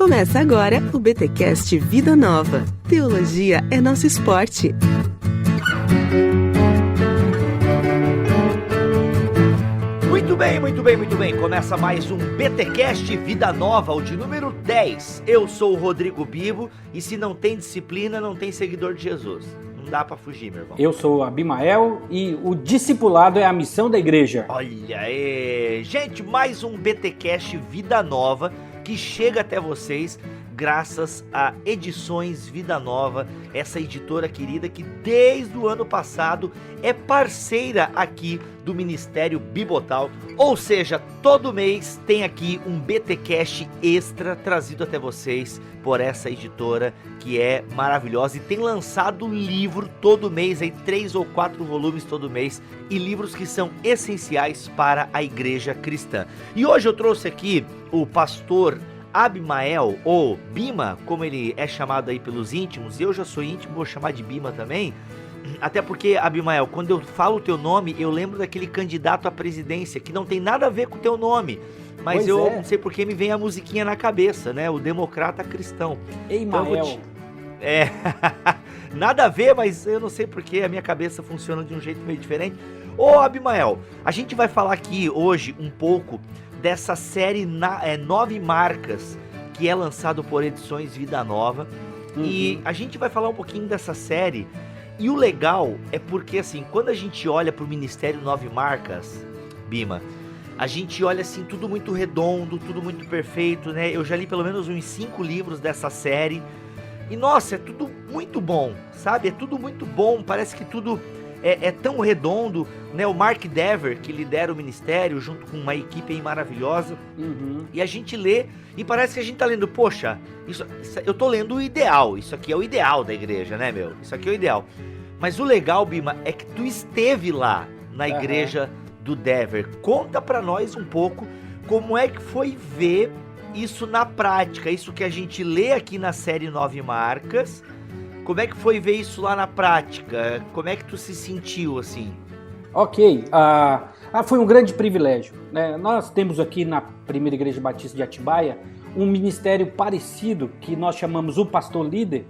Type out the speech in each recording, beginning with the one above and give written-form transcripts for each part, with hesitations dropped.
Começa agora o BTcast Vida Nova. Teologia é nosso esporte. Muito bem. Começa mais um BTcast Vida Nova, o de número 10. Eu sou o Rodrigo Bibo e se não tem disciplina, não tem seguidor de Jesus. Não dá pra fugir, meu irmão. Eu sou o Abimael e o discipulado é a missão da igreja. Olha aí. Gente, mais um BTcast Vida Nova que chega até vocês graças a Edições Vida Nova, essa editora querida que desde o ano passado é parceira aqui do Ministério Bibotal, ou seja, todo mês tem aqui um BTcast extra trazido até vocês por essa editora que é maravilhosa e tem lançado livro todo mês, aí 3 ou 4 volumes todo mês e livros que são essenciais para a igreja cristã. E hoje eu trouxe aqui o pastor Abimael, ou Bima, como ele é chamado aí pelos íntimos. Eu já sou íntimo, vou chamar de Bima também. Até porque, Abimael, quando eu falo o teu nome, eu lembro daquele candidato à presidência, que não tem nada a ver com o teu nome. Mas não sei porque me vem a musiquinha na cabeça, né? O democrata cristão. Eimael. Nada a ver, mas eu não sei porque a minha cabeça funciona de um jeito meio diferente. Ô, Abimael, a gente vai falar aqui hoje um pouco dessa série 9 marcas que é lançado por Edições Vida Nova. E a gente vai falar um pouquinho dessa série. E o legal é porque, assim, quando a gente olha pro Ministério 9 Marcas, Bima, a gente olha, assim, tudo muito redondo, tudo muito perfeito, né? Eu já li pelo menos uns 5 livros dessa série. E, nossa, é tudo muito bom, sabe? É tudo muito bom, parece que tudo é tão redondo, né? O Mark Dever, que lidera o ministério, junto com uma equipe aí maravilhosa. E a gente lê e parece que a gente tá lendo, poxa, isso, eu tô lendo o ideal, isso aqui é o ideal da igreja, né, meu? Isso aqui é o ideal. Mas o legal, Bima, é que tu esteve lá na igreja do Dever. Conta pra nós um pouco como é que foi ver isso na prática, isso que a gente lê aqui na série 9 Marcas. Como é que foi ver isso lá na prática? Como é que tu se sentiu assim? Ok, foi um grande privilégio, né? Nós temos aqui na Primeira Igreja Batista de Atibaia um ministério parecido que nós chamamos o Pastor Líder,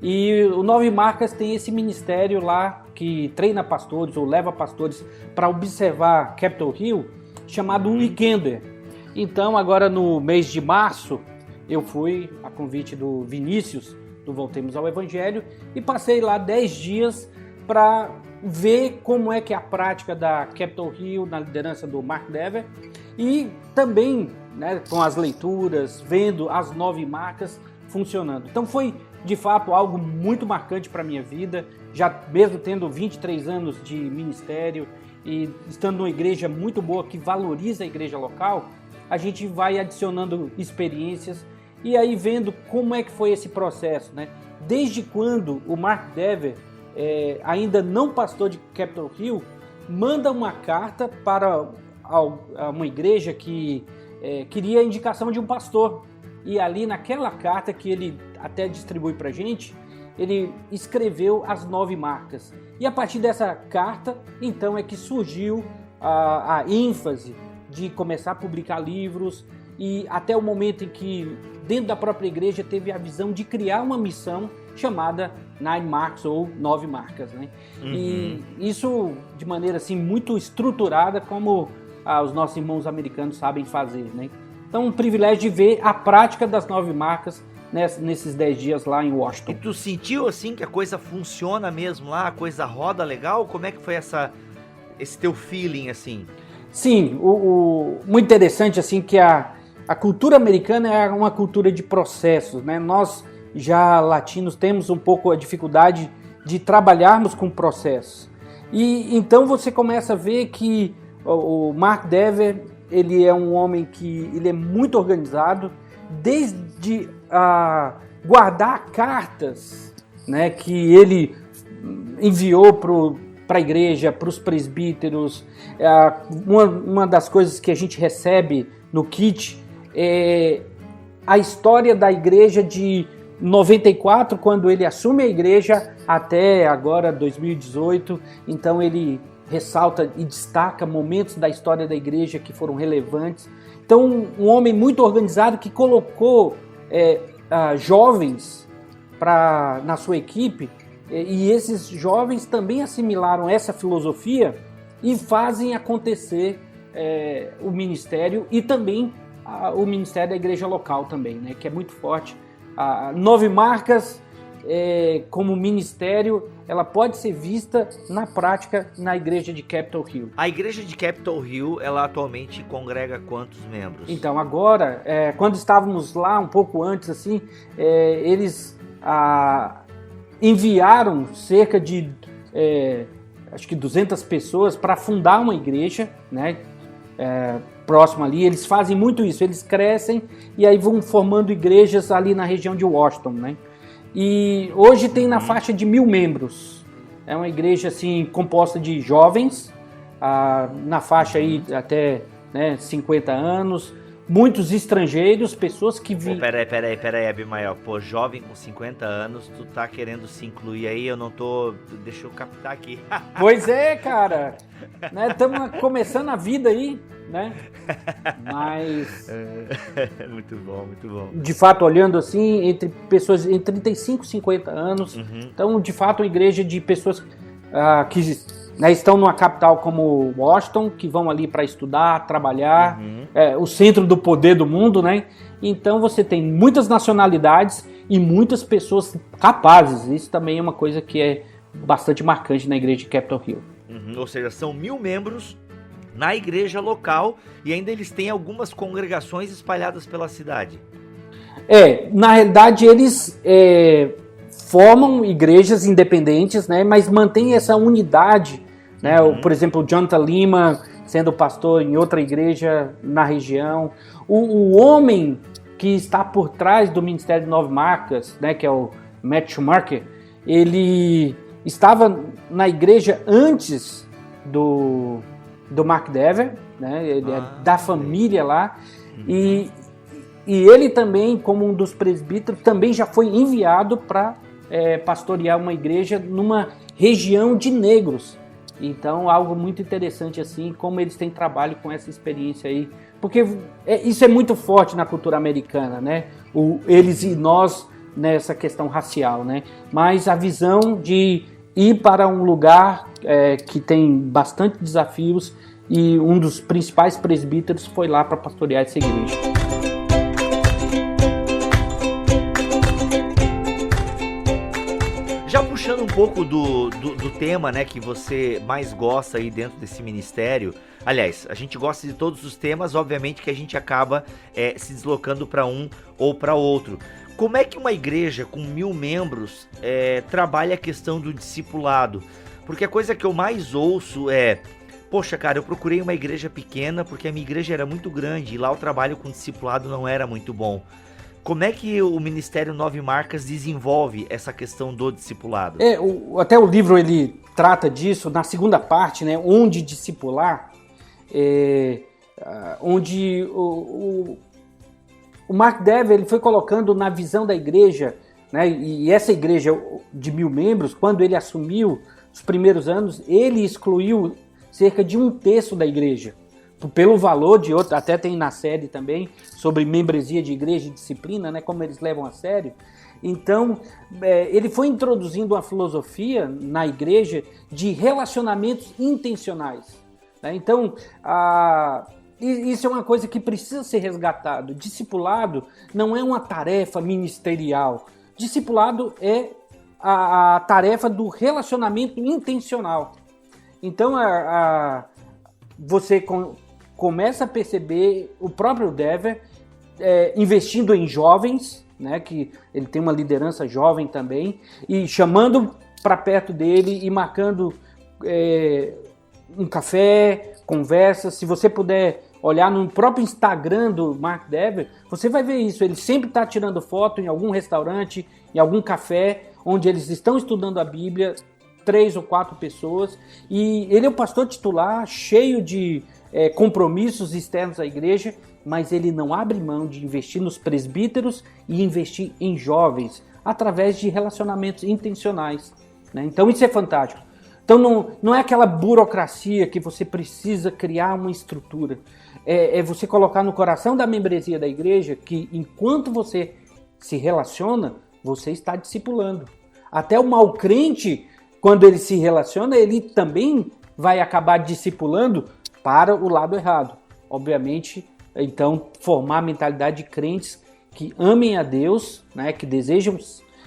e o 9 Marcas tem esse ministério lá que treina pastores ou leva pastores para observar Capitol Hill, chamado Weekender. Então agora no mês de março eu fui a convite do Vinícius, do Voltemos ao Evangelho, e passei lá 10 dias para ver como é que é a prática da Capitol Hill na liderança do Mark Dever e também, né, com as leituras, vendo as 9 marcas funcionando. Então foi de fato algo muito marcante para a minha vida, já mesmo tendo 23 anos de ministério e estando numa igreja muito boa que valoriza a igreja local, a gente vai adicionando experiências e aí vendo como é que foi esse processo, né? Desde quando o Mark Dever, ainda não pastor de Capitol Hill, manda uma carta para uma igreja que queria a indicação de um pastor. E ali naquela carta que ele até distribui para a gente, ele escreveu as 9 marcas. E a partir dessa carta, então, é que surgiu a ênfase de começar a publicar livros, e até o momento em que dentro da própria igreja teve a visão de criar uma missão chamada 9 Marks ou 9 Marcas, né? E isso de maneira assim muito estruturada, como os nossos irmãos americanos sabem fazer, né? Então um privilégio de ver a prática das 9 marcas nesses 10 dias lá em Washington. E tu sentiu assim que a coisa funciona mesmo lá, a coisa roda legal? Como é que foi esse teu feeling assim? Sim, muito interessante assim que a cultura americana é uma cultura de processos, né? Nós já latinos temos um pouco a dificuldade de trabalharmos com processos. E então você começa a ver que o Mark Dever, ele é um homem que ele é muito organizado, desde guardar cartas, né, que ele enviou para a igreja, para os presbíteros. Uma das coisas que a gente recebe no kit é a história da igreja de 94, quando ele assume a igreja, até agora 2018. Então ele ressalta e destaca momentos da história da igreja que foram relevantes. Então um homem muito organizado que colocou jovens na sua equipe, e esses jovens também assimilaram essa filosofia e fazem acontecer o ministério e também o ministério da igreja local também, né, que é muito forte. 9 Marcas, como ministério, ela pode ser vista na prática na igreja de Capitol Hill. A igreja de Capitol Hill, ela atualmente congrega quantos membros? Então, agora, quando estávamos lá um pouco antes, assim, eles enviaram cerca de, acho que 200 pessoas para fundar uma igreja, né, próxima ali. Eles fazem muito isso, eles crescem e aí vão formando igrejas ali na região de Washington, né? E hoje tem na faixa de 1.000 membros. É uma igreja assim composta de jovens, na faixa aí até 50 anos, muitos estrangeiros, pessoas que Peraí, Abimael. Pô, jovem com 50 anos, tu tá querendo se incluir aí? Eu não tô... Deixa eu captar aqui. Pois é, cara. Estamos começando a vida aí, né? Mas... Muito bom, muito bom. De fato, olhando assim, entre pessoas entre 35 e 50 anos. Então, de fato, uma igreja de pessoas que estão numa capital como Washington, que vão ali para estudar, trabalhar, o centro do poder do mundo, né? Então você tem muitas nacionalidades e muitas pessoas capazes. Isso também é uma coisa que é bastante marcante na igreja de Capitol Hill. Ou seja, são 1.000 membros na igreja local e ainda eles têm algumas congregações espalhadas pela cidade. Na realidade eles formam igrejas independentes, né, mas mantém essa unidade, né? Por exemplo, o Jonathan Lima sendo pastor em outra igreja na região. O homem que está por trás do Ministério de 9 Marcas, né, que é o Matt Schumacher, ele estava na igreja antes do Mark Dever, né? Ele é da família lá, e ele também, como um dos presbíteros, também já foi enviado para pastorear uma igreja numa região de negros. Então, algo muito interessante assim, como eles têm trabalho com essa experiência aí, porque isso é muito forte na cultura americana, né? Eles e nós nessa questão racial, né? Mas a visão de ir para um lugar que tem bastante desafios, e um dos principais presbíteros foi lá para pastorear essa igreja. Já puxando um pouco do tema, né, que você mais gosta aí dentro desse ministério. Aliás, a gente gosta de todos os temas, obviamente que a gente acaba se deslocando para um ou para outro. Como é que uma igreja com 1.000 membros trabalha a questão do discipulado? Porque a coisa que eu mais ouço poxa, cara, eu procurei uma igreja pequena porque a minha igreja era muito grande e lá o trabalho com discipulado não era muito bom. Como é que o Ministério 9 Marcas desenvolve essa questão do discipulado? Até o livro ele trata disso, na segunda parte, né, onde discipular, onde o Mark Dever ele foi colocando na visão da igreja, né, e essa igreja de 1.000 membros, quando ele assumiu os primeiros anos, ele excluiu cerca de 1/3 da igreja, pelo valor de outro, até tem na série também, sobre membresia de igreja e disciplina, né, como eles levam a sério. Então, ele foi introduzindo uma filosofia na igreja de relacionamentos intencionais, né? Então, isso é uma coisa que precisa ser resgatado. Discipulado não é uma tarefa ministerial. Discipulado é a tarefa do relacionamento intencional. Então, você começa a perceber o próprio Dever investindo em jovens, né, que ele tem uma liderança jovem também, e chamando para perto dele e marcando um café, conversas. Se você puder olhar no próprio Instagram do Mark Dever, você vai ver isso. Ele sempre está tirando foto em algum restaurante, em algum café, onde eles estão estudando a Bíblia, 3 ou 4 pessoas, e ele é o pastor titular, cheio de compromissos externos à igreja, mas ele não abre mão de investir nos presbíteros e investir em jovens, através de relacionamentos intencionais, né? Então isso é fantástico. Então não é aquela burocracia que você precisa criar uma estrutura, é você colocar no coração da membresia da igreja que enquanto você se relaciona, você está discipulando. Até o mau crente, quando ele se relaciona, ele também vai acabar discipulando para o lado errado. Obviamente, então, formar a mentalidade de crentes que amem a Deus, né, que desejam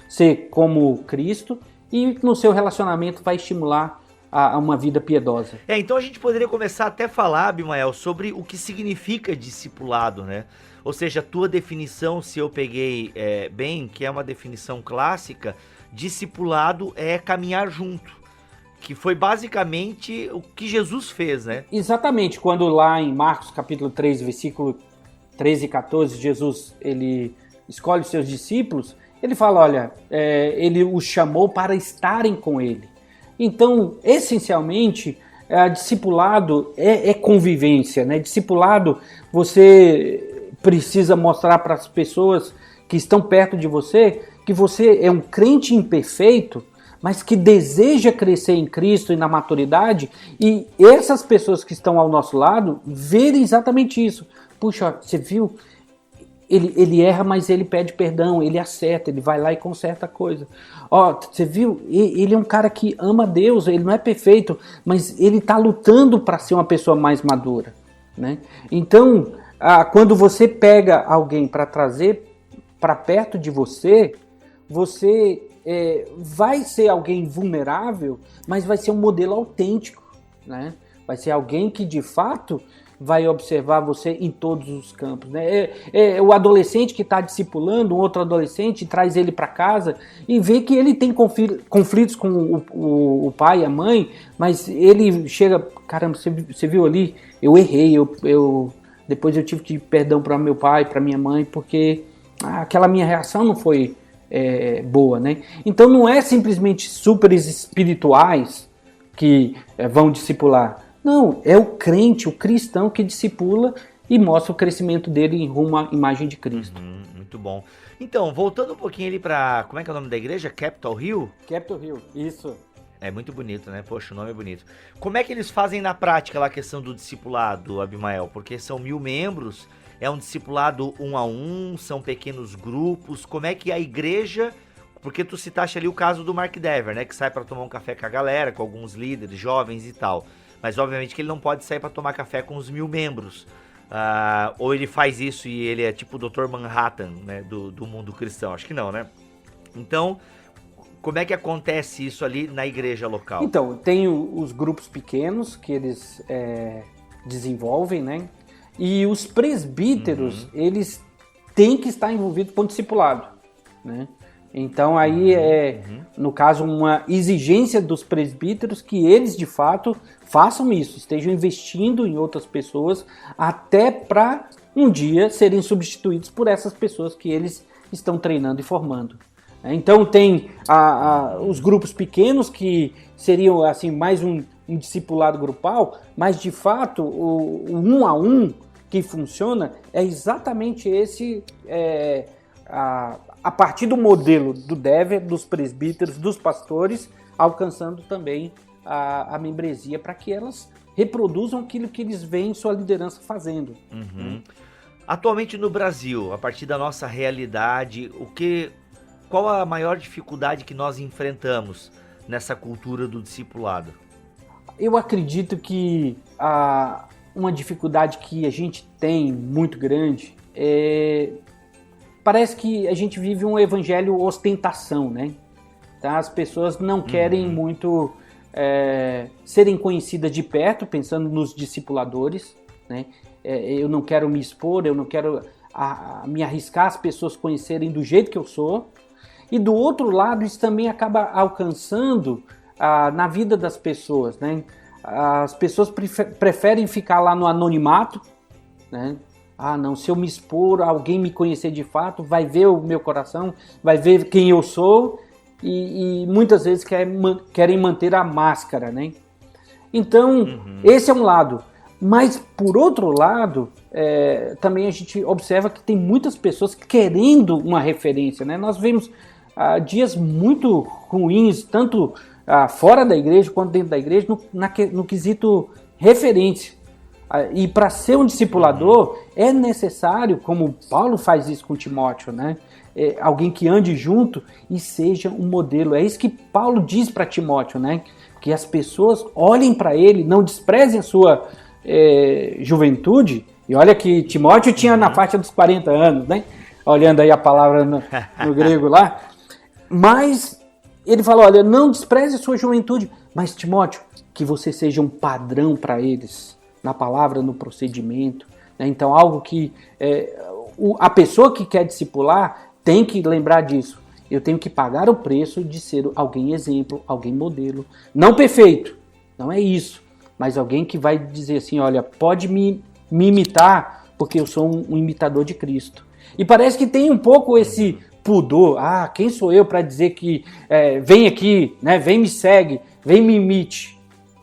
ser como Cristo, e no seu relacionamento vai estimular a uma vida piedosa. Então a gente poderia começar até a falar, Abimael, sobre o que significa discipulado, né? Ou seja, a tua definição, se eu peguei bem, que é uma definição clássica, discipulado é caminhar junto, que foi basicamente o que Jesus fez, né? Exatamente, quando lá em Marcos capítulo 3, versículo 13 e 14, Jesus ele escolhe os seus discípulos, ele fala, olha, ele os chamou para estarem com ele. Então, essencialmente, discipulado é convivência, né? Discipulado, você precisa mostrar para as pessoas que estão perto de você que você é um crente imperfeito, mas que deseja crescer em Cristo e na maturidade, e essas pessoas que estão ao nosso lado verem exatamente isso. Puxa, você viu? Ele erra, mas ele pede perdão, ele acerta, ele vai lá e conserta a coisa. Ó, você viu? Ele é um cara que ama Deus, ele não é perfeito, mas ele está lutando para ser uma pessoa mais madura, né? Então, quando você pega alguém para trazer para perto de você, você vai ser alguém vulnerável, mas vai ser um modelo autêntico, né? Vai ser alguém que de fato vai observar você em todos os campos, né? O adolescente que está discipulando um outro adolescente, traz ele para casa e vê que ele tem conflitos com o pai e a mãe, mas ele chega, caramba, você viu ali? Eu errei, depois eu tive que pedir perdão para meu pai, para minha mãe, porque aquela minha reação não foi boa, né? Então não é simplesmente súperes espirituais que vão discipular. Não, é o crente, o cristão que discipula e mostra o crescimento dele em rumo à imagem de Cristo. Muito bom. Então, voltando um pouquinho ali para, como é que é o nome da igreja? Capitol Hill? Capitol Hill, isso. É muito bonito, né? Poxa, o nome é bonito. Como é que eles fazem na prática lá a questão do discipulado, Abimael? Porque são 1000 membros, é um discipulado 1 a 1, são pequenos grupos. Como é que a igreja... Porque tu citaste ali o caso do Mark Dever, né? Que sai para tomar um café com a galera, com alguns líderes, jovens e tal. Mas obviamente que ele não pode sair para tomar café com os 1000 membros. Ou ele faz isso e ele é tipo o Dr. Manhattan, né, do mundo cristão. Acho que não, né? Então, como é que acontece isso ali na igreja local? Então, tem os grupos pequenos que eles desenvolvem, né? E os presbíteros, eles têm que estar envolvidos com o discipulado, né? Então aí no caso, uma exigência dos presbíteros que eles de fato façam isso, estejam investindo em outras pessoas até para um dia serem substituídos por essas pessoas que eles estão treinando e formando. Então tem os grupos pequenos que seriam assim mais um discipulado grupal, mas de fato o 1 a 1 que funciona é exatamente esse a partir do modelo do Dever, dos presbíteros, dos pastores, alcançando também a membresia para que elas reproduzam aquilo que eles veem sua liderança fazendo. Atualmente no Brasil, a partir da nossa realidade, qual a maior dificuldade que nós enfrentamos nessa cultura do discipulado? Eu acredito que uma dificuldade que a gente tem muito grande parece que a gente vive um evangelho ostentação, né? Tá? As pessoas não querem muito serem conhecidas de perto, pensando nos discipuladores, né? Eu não quero me expor, eu não quero me arriscar as pessoas conhecerem do jeito que eu sou. E do outro lado, isso também acaba alcançando na vida das pessoas, né? As pessoas preferem ficar lá no anonimato, né? Não, se eu me expor, alguém me conhecer de fato, vai ver o meu coração, vai ver quem eu sou e muitas vezes querem manter a máscara, né? Então, esse é um lado. Mas, por outro lado, também a gente observa que tem muitas pessoas querendo uma referência, né? Nós vemos dias muito ruins, tanto fora da igreja quanto dentro da igreja, no quesito referência. E para ser um discipulador é necessário, como Paulo faz isso com Timóteo, né? Alguém que ande junto e seja um modelo. É isso que Paulo diz para Timóteo, né? Que as pessoas olhem para ele, não desprezem a sua juventude. E olha que Timóteo tinha na faixa dos 40 anos, né? Olhando aí a palavra no grego lá. Mas ele falou, olha, não despreze a sua juventude, mas Timóteo, que você seja um padrão para eles, na palavra, no procedimento. Né? Então, algo que a pessoa que quer discipular tem que lembrar disso. Eu tenho que pagar o preço de ser alguém exemplo, alguém modelo. Não perfeito, não é isso. Mas alguém que vai dizer assim, olha, pode me imitar, porque eu sou um imitador de Cristo. E parece que tem um pouco esse pudor. Quem sou eu para dizer que vem aqui, né, vem me segue, vem me imite.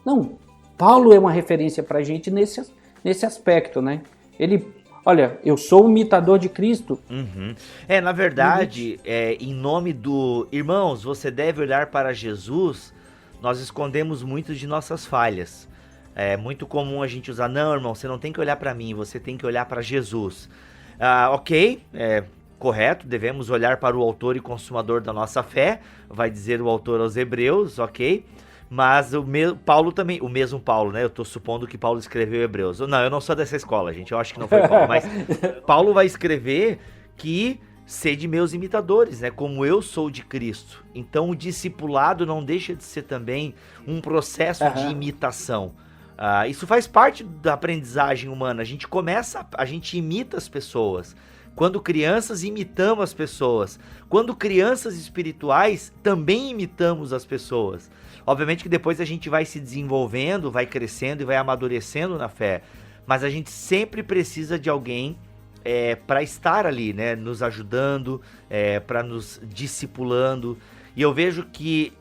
Não, Paulo é uma referência para a gente nesse aspecto, né? Ele, olha, eu sou um imitador de Cristo. Uhum. Na verdade, em nome do... Irmãos, você deve olhar para Jesus, nós escondemos muito de nossas falhas. É muito comum a gente usar, não, irmão, você não tem que olhar para mim, você tem que olhar para Jesus. Ok, correto, devemos olhar para o autor e consumador da nossa fé, vai dizer o autor aos Hebreus, ok? Mas Paulo também, o mesmo Paulo, né? Eu tô supondo que Paulo escreveu Hebreus. Não, eu não sou dessa escola, gente, eu acho que não foi Paulo, mas Paulo vai escrever que sede meus imitadores, né? Como eu sou de Cristo. Então o discipulado não deixa de ser também um processo de imitação. Isso faz parte da aprendizagem humana. A gente imita as pessoas. Quando crianças, imitamos as pessoas. Quando crianças espirituais, também imitamos as pessoas. Obviamente que depois a gente vai se desenvolvendo, vai crescendo e vai amadurecendo na fé. Mas a gente sempre precisa de alguém para estar ali, né? Nos ajudando, para nos discipulando. E eu vejo que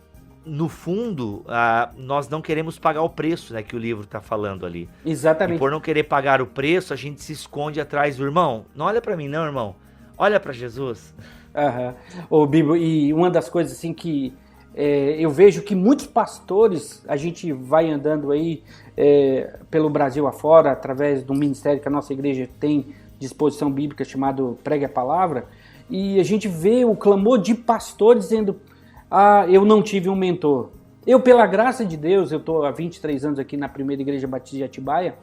no fundo, nós não queremos pagar o preço, né, que o livro está falando ali. Exatamente. E por não querer pagar o preço, a gente se esconde atrás do irmão. Não olha para mim não, irmão. Olha para Jesus. Ô, Bibo, e uma das coisas assim que eu vejo que muitos pastores, a gente vai andando aí pelo Brasil afora, através do ministério que a nossa igreja tem de exposição bíblica chamado Pregue a Palavra, e a gente vê o clamor de pastores dizendo... eu não tive um mentor. Eu, pela graça de Deus, eu estou há 23 anos aqui na primeira igreja batista de Atibaia,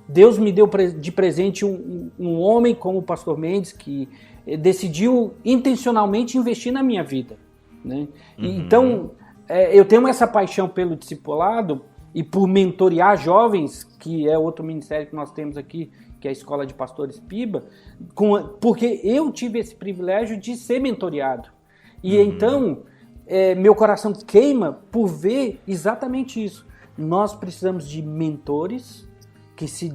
Deus me deu de presente um homem como o pastor Mendes, que decidiu intencionalmente investir na minha vida. Né? Então, eu tenho essa paixão pelo discipulado e por mentorear jovens, que é outro ministério que nós temos aqui, que é a Escola de Pastores Piba, porque eu tive esse privilégio de ser mentoreado. E então, meu coração queima por ver exatamente isso. Nós precisamos de mentores que se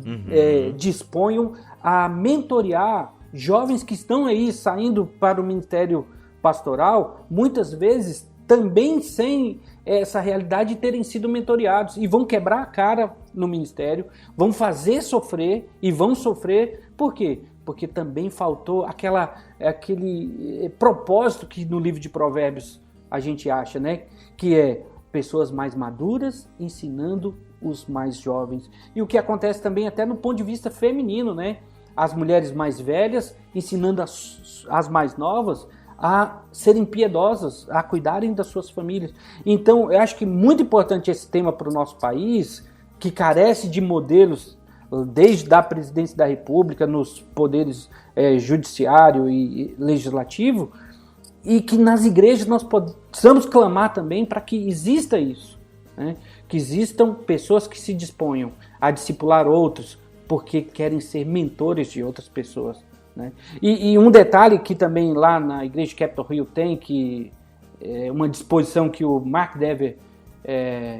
disponham a mentorear jovens que estão aí saindo para o ministério pastoral, muitas vezes também sem essa realidade de terem sido mentoreados. E vão quebrar a cara no ministério, vão fazer sofrer e vão sofrer. Por quê? Porque também faltou aquele propósito que no livro de Provérbios a gente acha, né? Que é pessoas mais maduras ensinando os mais jovens. E o que acontece também até no ponto de vista feminino, né? As mulheres mais velhas ensinando as mais novas a serem piedosas, a cuidarem das suas famílias. Então, eu acho que muito importante esse tema para o nosso país, que carece de modelos desde a presidência da República, nos poderes judiciário e legislativo, e que nas igrejas nós possamos clamar também para que exista isso, né? Que existam pessoas que se disponham a discipular outros, porque querem ser mentores de outras pessoas. Né? E um detalhe que também lá na igreja de Capitol Hill tem, que é uma disposição que o Mark Dever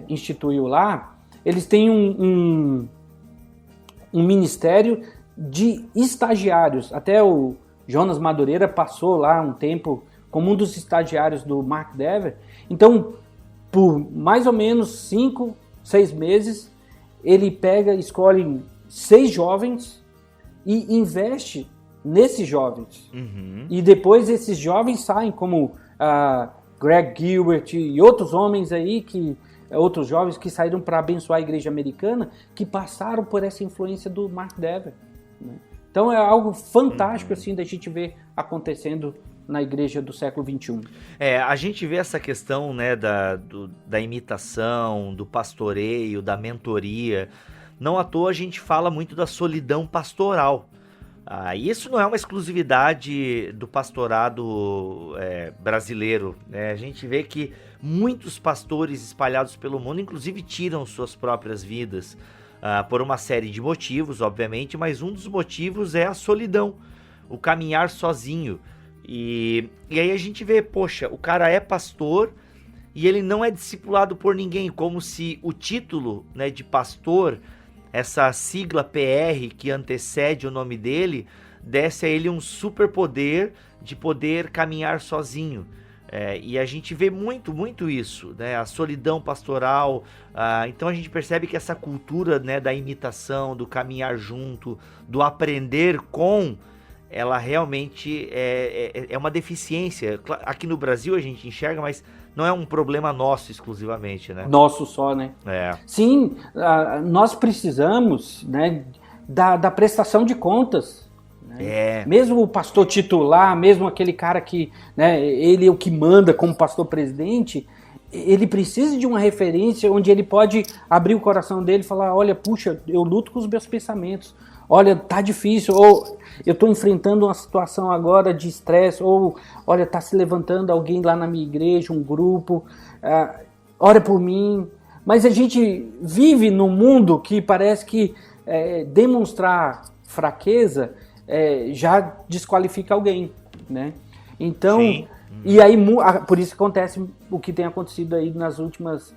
instituiu lá, eles têm um ministério de estagiários. Até o Jonas Madureira passou lá um tempo como um dos estagiários do Mark Dever. Então, por mais ou menos 5, 6 meses, ele escolhe 6 jovens e investe nesses jovens. E depois esses jovens saem como Greg Gilbert e outros homens aí que outros jovens que saíram para abençoar a igreja americana, que passaram por essa influência do Mark Dever, né? Então é algo fantástico assim da gente ver acontecendo na igreja do século XXI. A gente vê essa questão, né, da imitação, do pastoreio, da mentoria. Não à toa a gente fala muito da solidão pastoral. Isso não é uma exclusividade do pastorado brasileiro, né? A gente vê que muitos pastores espalhados pelo mundo, inclusive, tiram suas próprias vidas por uma série de motivos, obviamente, mas um dos motivos é a solidão, o caminhar sozinho. E aí a gente vê, poxa, o cara é pastor e ele não é discipulado por ninguém, como se o título, né, de pastor, essa sigla PR que antecede o nome dele, desse a ele um superpoder de poder caminhar sozinho. E a gente vê muito isso, né? A solidão pastoral. Então a gente percebe que essa cultura, né, da imitação, do caminhar junto, do aprender com, ela realmente é uma deficiência. Aqui no Brasil a gente enxerga, mas não é um problema nosso exclusivamente, né? Nosso só, né? Sim, nós precisamos, né, da prestação de contas. Né? Mesmo o pastor titular, mesmo aquele cara que, né, ele é o que manda como pastor presidente, ele precisa de uma referência onde ele pode abrir o coração dele e falar, olha, puxa, eu luto com os meus pensamentos. Olha, tá difícil, ou eu estou enfrentando uma situação agora de estresse, ou olha, tá se levantando alguém lá na minha igreja, um grupo, ora por mim. Mas a gente vive num mundo que parece que demonstrar fraqueza já desqualifica alguém, né? Então, sim. E aí por isso acontece o que tem acontecido aí nos últimos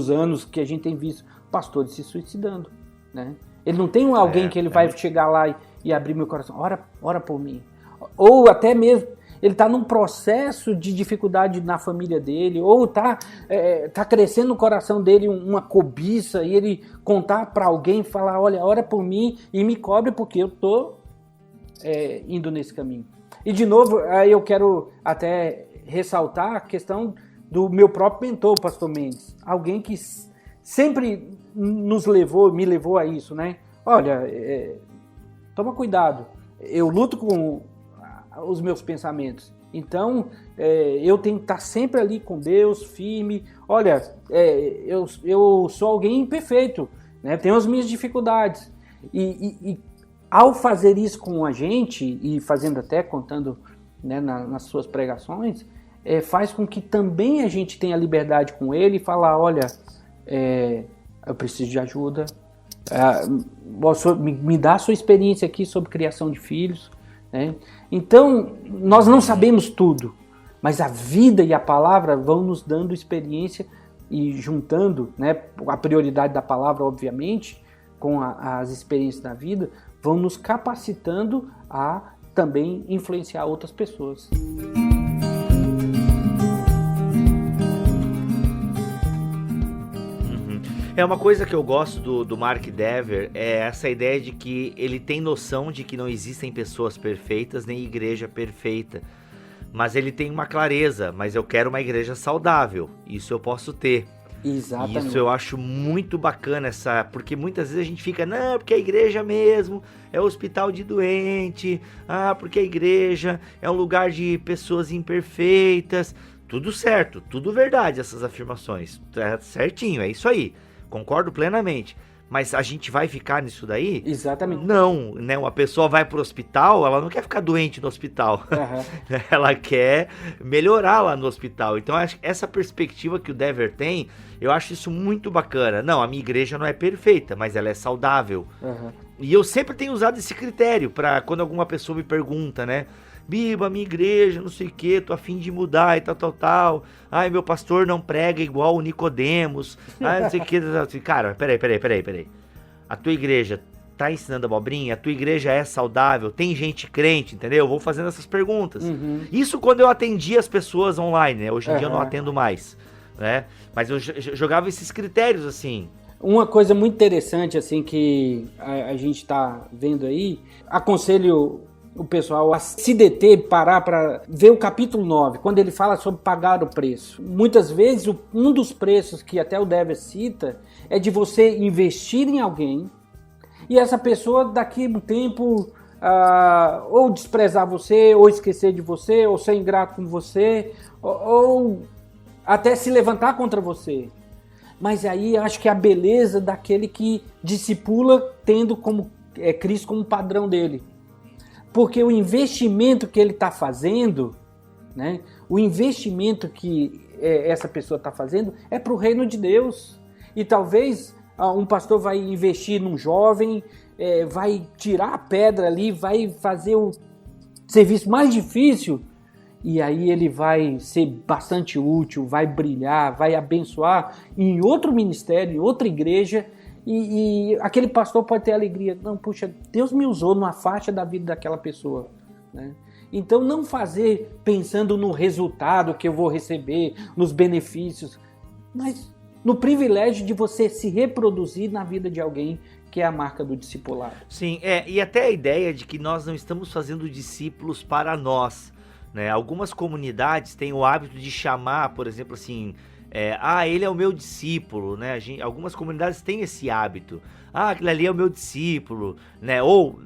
anos, que a gente tem visto pastores se suicidando. Né? Ele não tem alguém que ele vai chegar lá e abrir meu coração, ora por mim. Ou até mesmo, ele está num processo de dificuldade na família dele, ou está crescendo no coração dele uma cobiça, e ele contar para alguém, falar, olha, ora por mim e me cobre porque eu estou indo nesse caminho. E de novo, aí eu quero até ressaltar a questão do meu próprio mentor, o pastor Mendes. Alguém que sempre me levou a isso, né? Olha, toma cuidado, eu luto com os meus pensamentos, então eu tenho que estar sempre ali com Deus, firme. Olha, eu sou alguém imperfeito, né? Tenho as minhas dificuldades, e ao fazer isso com a gente, e fazendo até, contando, né, nas suas pregações, faz com que também a gente tenha liberdade com ele e falar, olha, eu preciso de ajuda, me dá a sua experiência aqui sobre criação de filhos, né? Então, nós não sabemos tudo, mas a vida e a palavra vão nos dando experiência e juntando, né, a prioridade da palavra, obviamente, com as experiências da vida, vão nos capacitando a também influenciar outras pessoas. Uma coisa que eu gosto do Mark Dever é essa ideia de que ele tem noção de que não existem pessoas perfeitas nem igreja perfeita, mas ele tem uma clareza, mas eu quero uma igreja saudável, isso eu posso ter. Exatamente. Isso eu acho muito bacana, porque muitas vezes a gente fica, não, porque a igreja mesmo é hospital de doente, porque a igreja é um lugar de pessoas imperfeitas. Tudo certo, tudo verdade essas afirmações, certinho, é isso aí. Concordo plenamente, mas a gente vai ficar nisso daí? Exatamente. Não, né? Uma pessoa vai pro hospital, ela não quer ficar doente no hospital, ela quer melhorar lá no hospital. Então acho que essa perspectiva que o Dever tem, eu acho isso muito bacana. Não, a minha igreja não é perfeita, mas ela é saudável. E eu sempre tenho usado esse critério para quando alguma pessoa me pergunta, né? Biba, minha igreja, não sei o que, tô a fim de mudar e tal. Ai, meu pastor não prega igual o Nicodemos. Ai, não sei o que. Cara, peraí. A tua igreja tá ensinando abobrinha? A tua igreja é saudável? Tem gente crente, entendeu? Eu vou fazendo essas perguntas. Isso quando eu atendia as pessoas online, né? Hoje em dia eu não atendo mais, né? Mas eu jogava esses critérios assim. Uma coisa muito interessante, assim, que a gente tá vendo aí, aconselho o pessoal a se deter, parar para ver o capítulo 9, quando ele fala sobre pagar o preço. Muitas vezes, um dos preços que até o Dever cita é de você investir em alguém e essa pessoa daqui a um tempo ou desprezar você, ou esquecer de você, ou ser ingrato com você, ou até se levantar contra você. Mas aí acho que a beleza daquele que discipula tendo como Cristo como padrão dele. Porque o investimento que ele está fazendo, né, o investimento que essa pessoa está fazendo é para o reino de Deus. E talvez um pastor vai investir num jovem, vai tirar a pedra ali, vai fazer o serviço mais difícil, e aí ele vai ser bastante útil, vai brilhar, vai abençoar em outro ministério, em outra igreja, e aquele pastor pode ter alegria. Não, puxa, Deus me usou numa faixa da vida daquela pessoa, né? Então não fazer pensando no resultado que eu vou receber, nos benefícios, mas no privilégio de você se reproduzir na vida de alguém, que é a marca do discipulado. Sim, e até a ideia de que nós não estamos fazendo discípulos para nós, né? Algumas comunidades têm o hábito de chamar, por exemplo, assim, ele é o meu discípulo, né? Algumas comunidades têm esse hábito. Aquele ali é o meu discípulo, né? Ou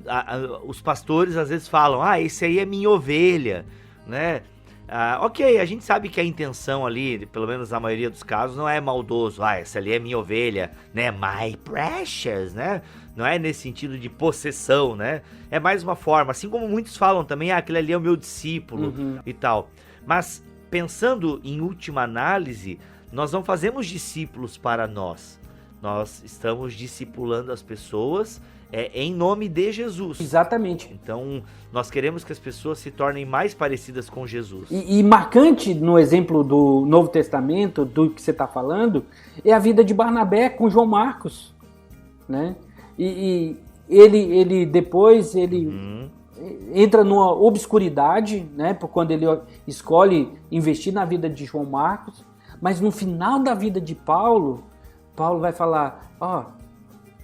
os pastores às vezes falam, esse aí é minha ovelha, né? Ok, a gente sabe que a intenção ali, pelo menos na maioria dos casos, não é maldoso. Essa ali é minha ovelha, né? My precious, né? Não é nesse sentido de possessão, né? É mais uma forma, assim como muitos falam também, aquele ali é o meu discípulo e tal. Mas pensando em última análise, nós não fazemos discípulos para nós. Nós estamos discipulando as pessoas em nome de Jesus. Exatamente. Então, nós queremos que as pessoas se tornem mais parecidas com Jesus. E marcante no exemplo do Novo Testamento, do que você está falando, é a vida de Barnabé com João Marcos, né? E ele depois entra numa obscuridade, né? Quando ele escolhe investir na vida de João Marcos, mas no final da vida de Paulo vai falar,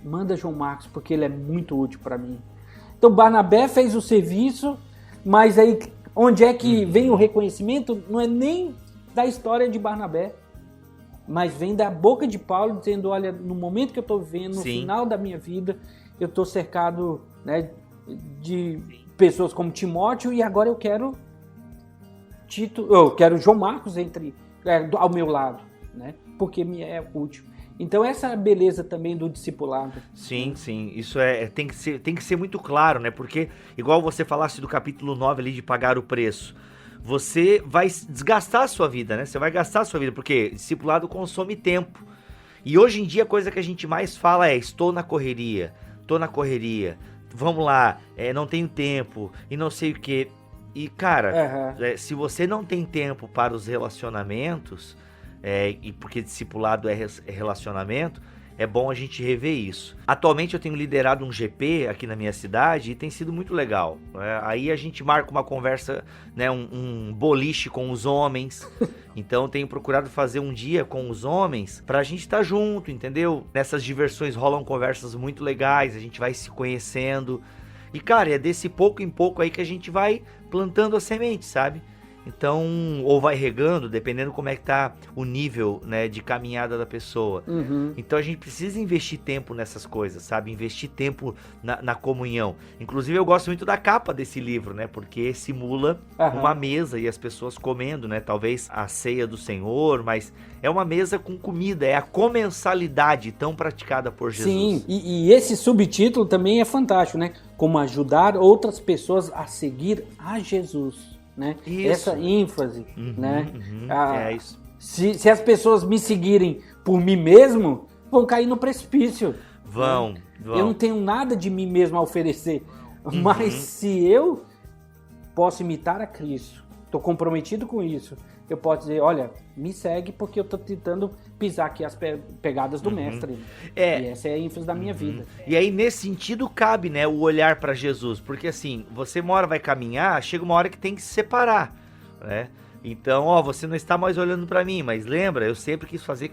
manda João Marcos, porque ele é muito útil para mim. Então Barnabé fez o serviço, mas aí onde é que vem o reconhecimento? Não é nem da história de Barnabé, mas vem da boca de Paulo dizendo, olha, no momento que eu estou vivendo, no final da minha vida, eu estou cercado, né, de pessoas como Timóteo, e agora eu quero João Marcos ao meu lado, né, porque me é útil. Então essa é a beleza também do discipulado. Sim, isso tem que ser muito claro, né? Porque, igual você falasse do capítulo 9 ali de pagar o preço, você vai desgastar a sua vida, né? Você vai gastar a sua vida, porque discipulado consome tempo. E hoje em dia a coisa que a gente mais fala é, estou na correria, vamos lá, não tenho tempo, e não sei o quê. E, cara, se você não tem tempo para os relacionamentos... e porque discipulado é relacionamento, é bom a gente rever isso. Atualmente eu tenho liderado um GP aqui na minha cidade e tem sido muito legal. Aí a gente marca uma conversa, né, um boliche com os homens. Então tenho procurado fazer um dia com os homens pra gente estar junto, entendeu? Nessas diversões rolam conversas muito legais, a gente vai se conhecendo. E, cara, é desse pouco em pouco aí que a gente vai plantando a semente, sabe? Então, ou vai regando, dependendo como é que tá o nível, né, de caminhada da pessoa. Então a gente precisa investir tempo nessas coisas, sabe? Investir tempo na comunhão. Inclusive eu gosto muito da capa desse livro, né? Porque simula uma mesa e as pessoas comendo, né? Talvez a ceia do Senhor, mas é uma mesa com comida, é a comensalidade tão praticada por Jesus. Sim, e esse subtítulo também é fantástico, né? Como ajudar outras pessoas a seguir a Jesus. Né? Essa ênfase, né? Isso. Se as pessoas me seguirem por mim mesmo, vão cair no precipício. Vão. Eu não tenho nada de mim mesmo a oferecer, mas se eu posso imitar a Cristo, estou comprometido com isso, eu posso dizer, olha, me segue porque eu estou tentando pisar aqui as pegadas do mestre. E essa é a ênfase da minha vida. E aí, nesse sentido, cabe, né, o olhar para Jesus. Porque assim, você uma hora vai caminhar, chega uma hora que tem que se separar, né? Então, ó, você não está mais olhando para mim, mas lembra, eu sempre quis fazer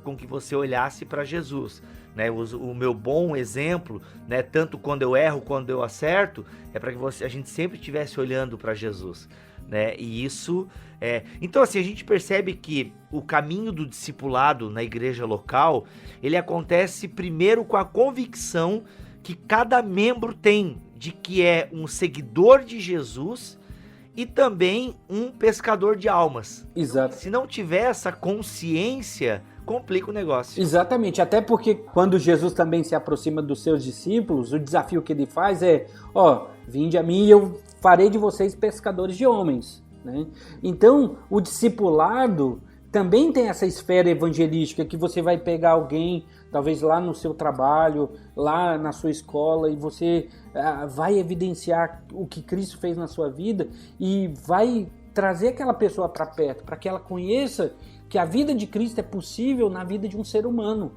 com que você olhasse para Jesus, né? O meu bom exemplo, né? Tanto quando eu erro, quando eu acerto, é para que a gente sempre estivesse olhando para Jesus, né? E isso então, assim, a gente percebe que o caminho do discipulado na igreja local, ele acontece primeiro com a convicção que cada membro tem de que é um seguidor de Jesus e também um pescador de almas. Exato. Se não tiver essa consciência, complica o negócio. Exatamente, até porque quando Jesus também se aproxima dos seus discípulos, o desafio que ele faz é, vinde a mim e eu farei de vocês pescadores de homens, né? Então, o discipulado também tem essa esfera evangelística, que você vai pegar alguém, talvez lá no seu trabalho, lá na sua escola, e você vai evidenciar o que Cristo fez na sua vida e vai trazer aquela pessoa para perto, para que ela conheça que a vida de Cristo é possível na vida de um ser humano.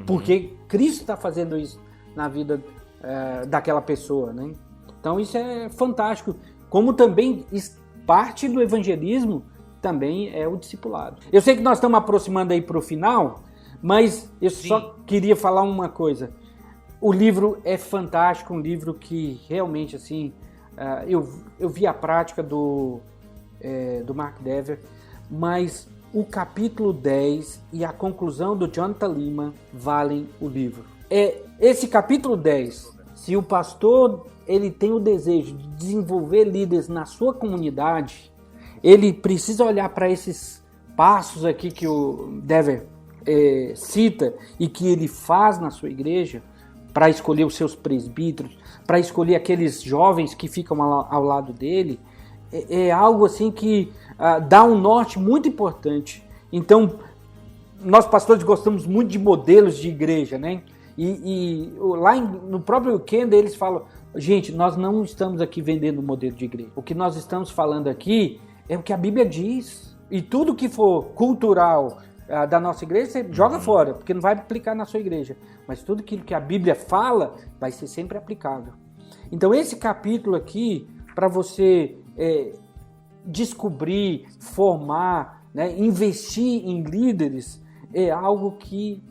Porque Cristo está fazendo isso na vida daquela pessoa, né? Então isso é fantástico. Como também parte do evangelismo também é o discipulado. Eu sei que nós estamos aproximando aí para o final, mas eu só queria falar uma coisa. O livro é fantástico, um livro que realmente, assim, eu vi a prática do Mark Dever, mas o capítulo 10 e a conclusão do Jonathan Leeman valem o livro. Esse capítulo 10, se o pastor ele tem o desejo de desenvolver líderes na sua comunidade, ele precisa olhar para esses passos aqui que o Dever cita e que ele faz na sua igreja para escolher os seus presbíteros, para escolher aqueles jovens que ficam ao lado dele. É algo assim que dá um norte muito importante. Então, nós pastores gostamos muito de modelos de igreja, né? E lá no próprio Weekend eles falam, gente, nós não estamos aqui vendendo um modelo de igreja. O que nós estamos falando aqui é o que a Bíblia diz. E tudo que for cultural da nossa igreja, você joga fora, porque não vai aplicar na sua igreja. Mas tudo aquilo que a Bíblia fala vai ser sempre aplicável. Então esse capítulo aqui, para você descobrir, formar, né, investir em líderes, é algo que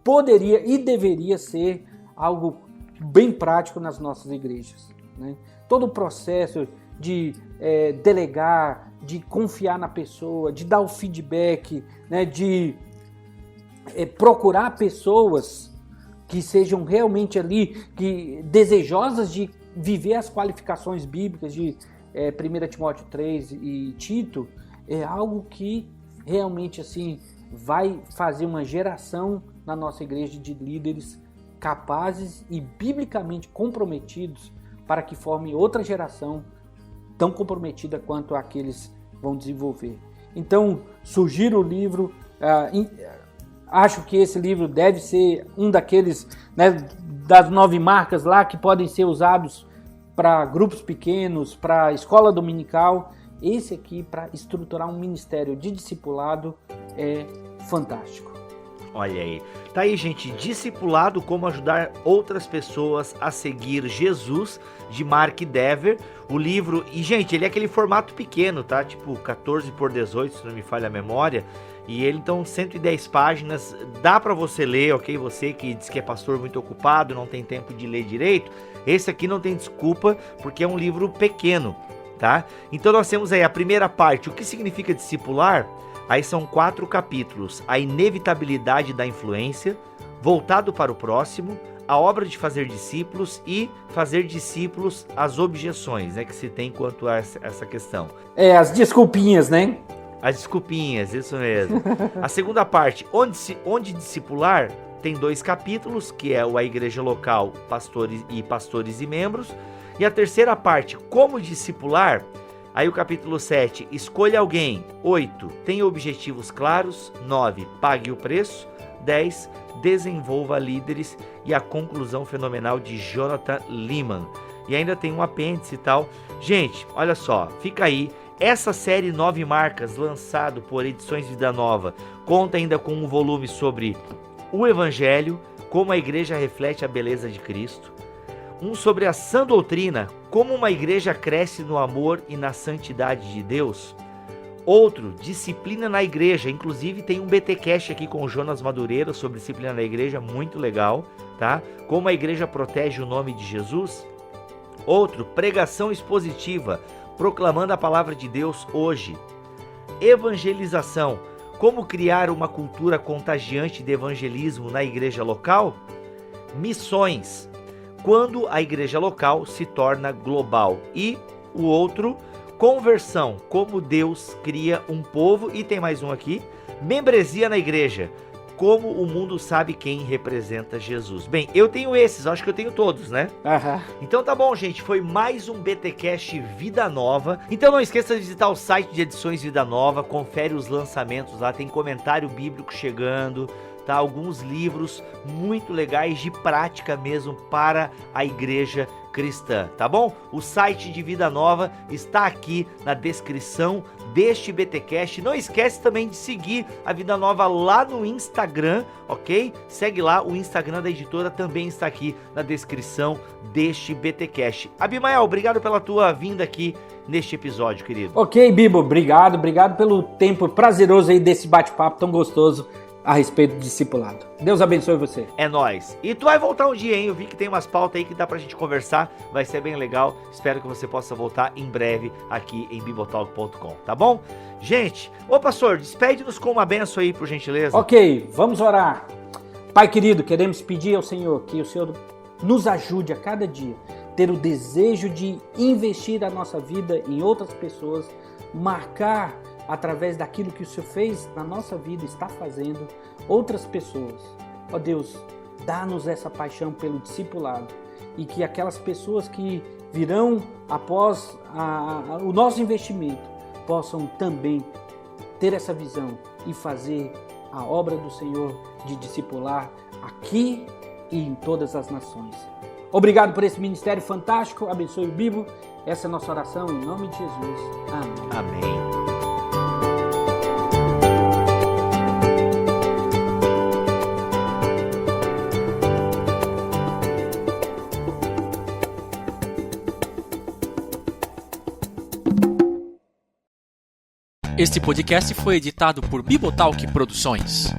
poderia e deveria ser algo bem prático nas nossas igrejas, né? Todo o processo de delegar, de confiar na pessoa, de dar o feedback, né, de procurar pessoas que sejam realmente ali desejosas de viver as qualificações bíblicas de 1 Timóteo 3 e Tito, é algo que realmente assim vai fazer uma geração na nossa igreja de líderes capazes e biblicamente comprometidos para que formem outra geração tão comprometida quanto aqueles vão desenvolver. Então, sugiro o livro, acho que esse livro deve ser um daqueles, né, das 9 marcas lá que podem ser usados para grupos pequenos, para escola dominical. Esse aqui, para estruturar um ministério de discipulado, é fantástico. Olha aí. Tá aí, gente. Discipulado, como ajudar outras pessoas a seguir Jesus, de Mark Dever. O livro... E, gente, ele é aquele formato pequeno, tá? Tipo 14 por 18, se não me falha a memória. E ele, então, 110 páginas. Dá pra você ler, ok? Você que diz que é pastor muito ocupado, não tem tempo de ler direito. Esse aqui não tem desculpa, porque é um livro pequeno, tá? Então, nós temos aí a primeira parte. O que significa discipular? Aí são 4 capítulos: a inevitabilidade da influência, voltado para o próximo, a obra de fazer discípulos e fazer discípulos, as objeções, né, que se tem quanto a essa questão. As desculpinhas, né? As desculpinhas, isso mesmo. A segunda parte, onde discipular, tem 2 capítulos, que é a igreja local, pastores e membros. E a terceira parte, como discipular. Aí o capítulo 7, escolha alguém. 8, tenha objetivos claros. 9, pague o preço. 10, desenvolva líderes. E a conclusão fenomenal de Jonathan Leeman. E ainda tem um apêndice e tal. Gente, olha só, fica aí. Essa série 9 marcas, lançado por Edições Vida Nova, conta ainda com um volume sobre o Evangelho, como a igreja reflete a beleza de Cristo. Um sobre a sã doutrina, como uma igreja cresce no amor e na santidade de Deus. Outro, disciplina na igreja, inclusive tem um BTcast aqui com o Jonas Madureira sobre disciplina na igreja, muito legal, tá? Como a igreja protege o nome de Jesus. Outro, pregação expositiva, proclamando a palavra de Deus hoje. Evangelização, como criar uma cultura contagiante de evangelismo na igreja local. Missões, quando a igreja local se torna global. E o outro, conversão, como Deus cria um povo. E tem mais um aqui, membresia na igreja, como o mundo sabe quem representa Jesus. Bem, eu tenho esses, acho que eu tenho todos, né? Então tá bom, gente, foi mais um BTcast Vida Nova. Então não esqueça de visitar o site de Edições Vida Nova, confere os lançamentos lá, tem comentário bíblico chegando, tá? Alguns livros muito legais de prática mesmo para a igreja cristã, tá bom? O site de Vida Nova está aqui na descrição deste BTcast. Não esquece também de seguir a Vida Nova lá no Instagram, ok? Segue lá, o Instagram da editora também está aqui na descrição deste BTcast. Abimael, obrigado pela tua vinda aqui neste episódio, querido. Ok, Bibo, obrigado pelo tempo prazeroso aí desse bate-papo tão gostoso a respeito do discipulado. Deus abençoe você. É nóis. E tu vai voltar um dia, hein? Eu vi que tem umas pautas aí que dá pra gente conversar. Vai ser bem legal. Espero que você possa voltar em breve aqui em bibotalk.com, tá bom? Gente, ô pastor, despede-nos com uma benção aí, por gentileza. Ok, vamos orar. Pai querido, queremos pedir ao Senhor que o Senhor nos ajude a cada dia ter o desejo de investir a nossa vida em outras pessoas, marcar através daquilo que o Senhor fez na nossa vida, está fazendo, outras pessoas. Ó Deus, dá-nos essa paixão pelo discipulado e que aquelas pessoas que virão após o nosso investimento possam também ter essa visão e fazer a obra do Senhor de discipular aqui e em todas as nações. Obrigado por esse ministério fantástico, abençoe o Bibo. Essa é a nossa oração em nome de Jesus. Amém. Amém. Este podcast foi editado por Bibotalk Produções.